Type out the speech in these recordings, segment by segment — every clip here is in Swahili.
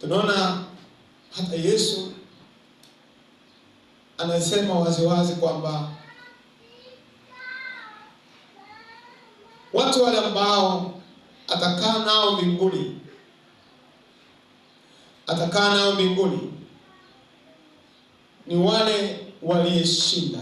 Tunaona hata Yesu anasema waziwazi kwamba watu wale ambao atakaa nao mbinguni ni wale walioshinda,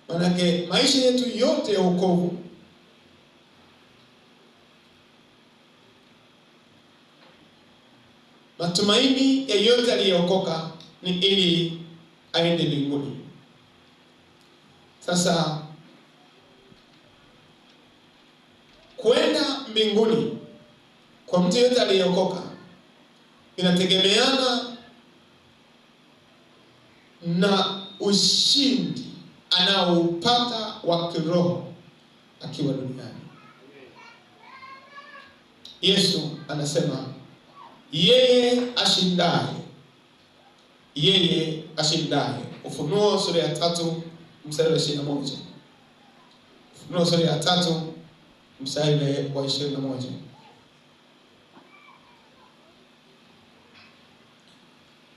Manake maisha yetu yote ya wokovu matumaini ya yote aliyeokoka ni ili aende mbinguni. Sasa kwenda mbinguni kwa mtu yote aliyeokoka inategemeana na ushindi anaoupata wa kiroho akiwa duniani. Yesu anasema yeye ashindaye. Ufunuo sura ya 3 mstari wa 21. Ufunuo sura ya 3 mstari wa 21.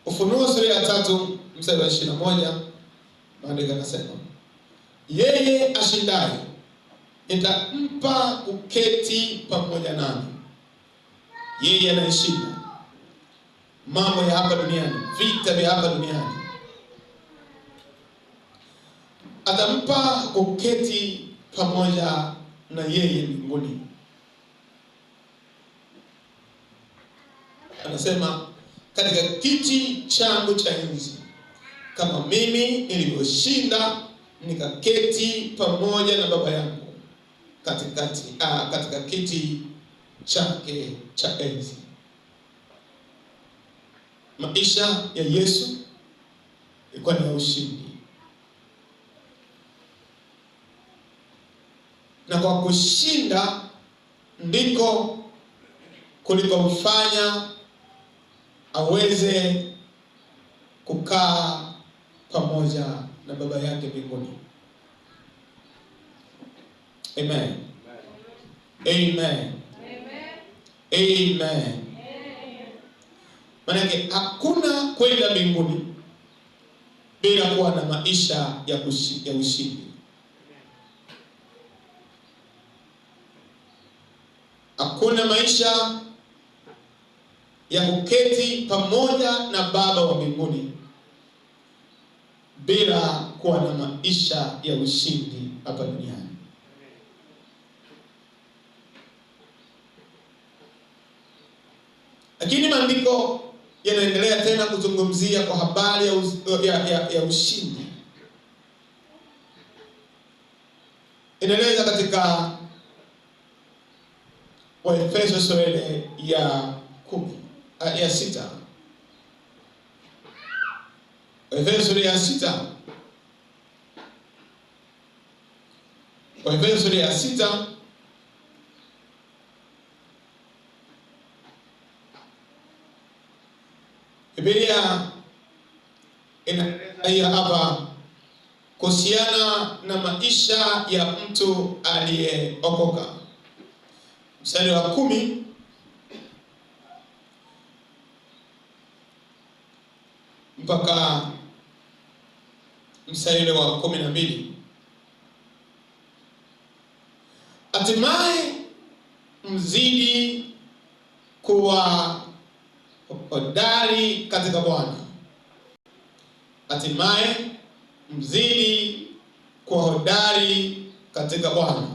Ufunuo sura ya 3 mstari wa 21, maandiko yanasema yeye ashindaye nitampa kuketi pamoja nami. Yeye anayeshinda mambo ya hapa duniani, vita vya hapa duniani, atampa kuketi pamoja na yeye mbinguni. Anasema katika kiti changu cha enzi, kama mimi nilivyoshinda nikaketi pamoja na Baba yangu katika kiti chake cha enzi. Maisha ya Yesu ilikuwa ni ya ushindi, na kwa kushinda ndiko kulikomfanya aweze kukaa pamoja na Baba yake mbinguni. Amen. Amen. Amen. Manake hakuna kwenda mbinguni bila kuwa na maisha ya ushindi. Hakuna maisha ya kuketi pamoja na Baba wa mbinguni bila kuwa na maisha ya ushindi hapa duniani. Lakini maandiko yanaendelea tena kuzungumzia kwa habari ya ushindi. Inaeleza katika Waefeso sura ya 6. Waefeso sura ya 6. Waefeso sura ya 6 Biblia inaeleza hapa kuhusiana na maisha ya mtu aliyeokoka. Mstari wa 10 mpaka mstari wa 12. Hatimaye mzidi kuwa hodari katika Bwana. Hatimaye mzidi kuwa hodari katika Bwana.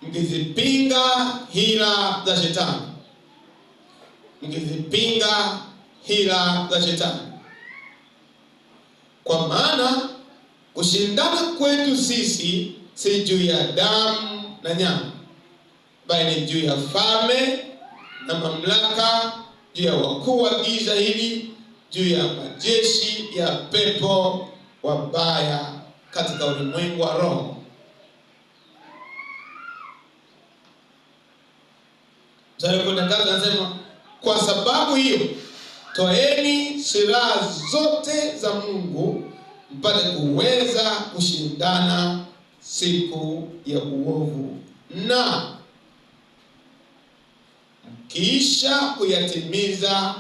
Mkizipinga hila za shetani. Kwa maana kushindana kwetu sisi si juu ya damu na nyama, bali ni juu ya falme na mamlaka, juu ya wakuu wa giza hili, juu ya majeshi ya pepo wabaya katika ulimwengu wa roho. Mstari wa 13 anasema kwa sababu hiyo toeni silaha zote za Mungu mpate kuweza kushindana siku ya uovu, na kisha kuyatimiza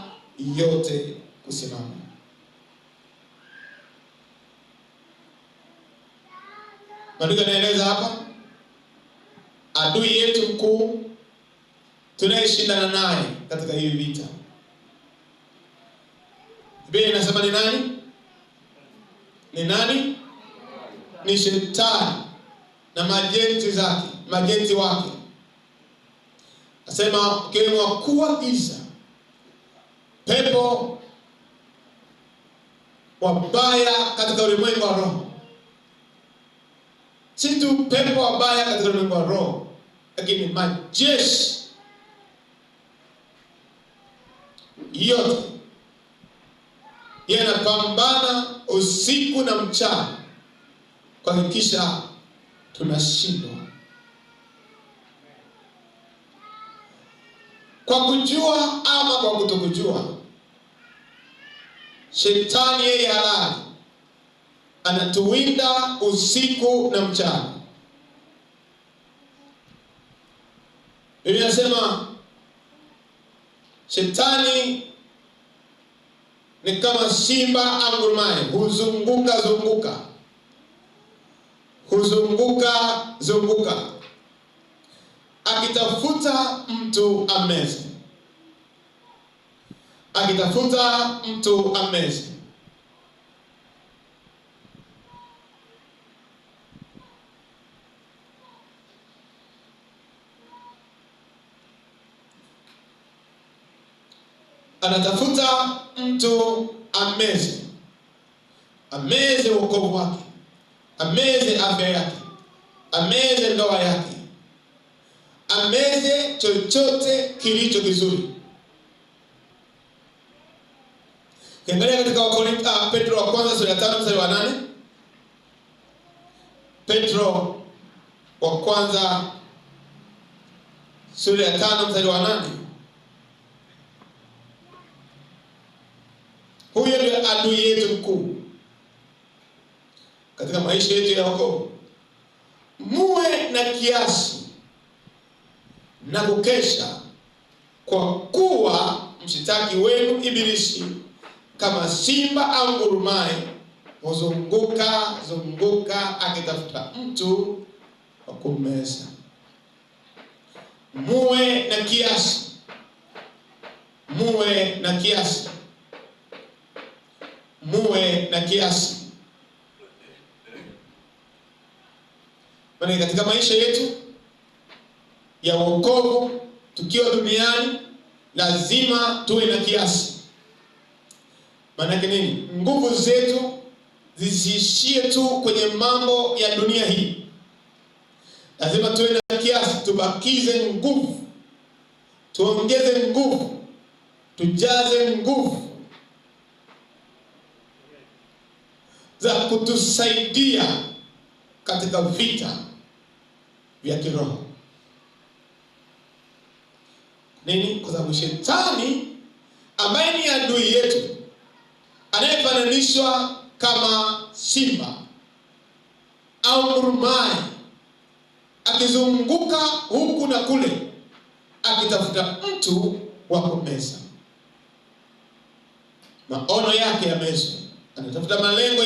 yote kusimama. Maandiko yanaeleza hapa adui yetu mkuu tunayeshindana naye katika hii vita. Biblia inasema ni nani? Ni nani? Ni Shetani na majenti wake. Nasema ukiwemo wakuu wa giza, pepo wabaya katika ulimwengu wa roho. Si tu pepo wabaya katika ulimwengu wa roho, lakini majeshi yote yanapambana usiku na mchana kuhakikisha tunashindwa. Kwa kujua ama kwa kutokujua, Shetani yeye halali anatuwinda usiku na mchana. Biblia inasema Shetani ni kama simba angurumaye, huzunguka akitafuta mtu ameze. Anatafuta mtu ameze wokovu wake, ameze afya yake, ameze ndoa yake, ameze chochote kilicho kizuri. Kiangalia katika Petro wa kwanza sura ya 5 mstari wa 8. Petro wa kwanza sura ya 5 mstari wa 8. Huyo ndio adui yetu mkuu katika maisha yetu ya wokovu. Muwe na kiasi na kukesha, kwa kuwa mshitaki wenu Ibilisi kama simba angurumaye huzunguka akitafuta mtu wa kummeza. Muwe na kiasi. Maana katika maisha yetu ya wokovu tukiwa duniani lazima tuwe na kiasi. Maana nini? Nguvu zetu zisiishie tu kwenye mambo ya dunia hii. Lazima tuwe na kiasi, tubakize nguvu, tuongeze nguvu, tujaze nguvu za kutusaidia katika vita vya kiroho. Nini? Kwa sababu Shetani ambaye ni adui yetu, anayefananishwa kama simba au ngurumaye, akizunguka huku na kule akitafuta mtu wa kumeza. Maono yake yamezwa, anatafuta malengo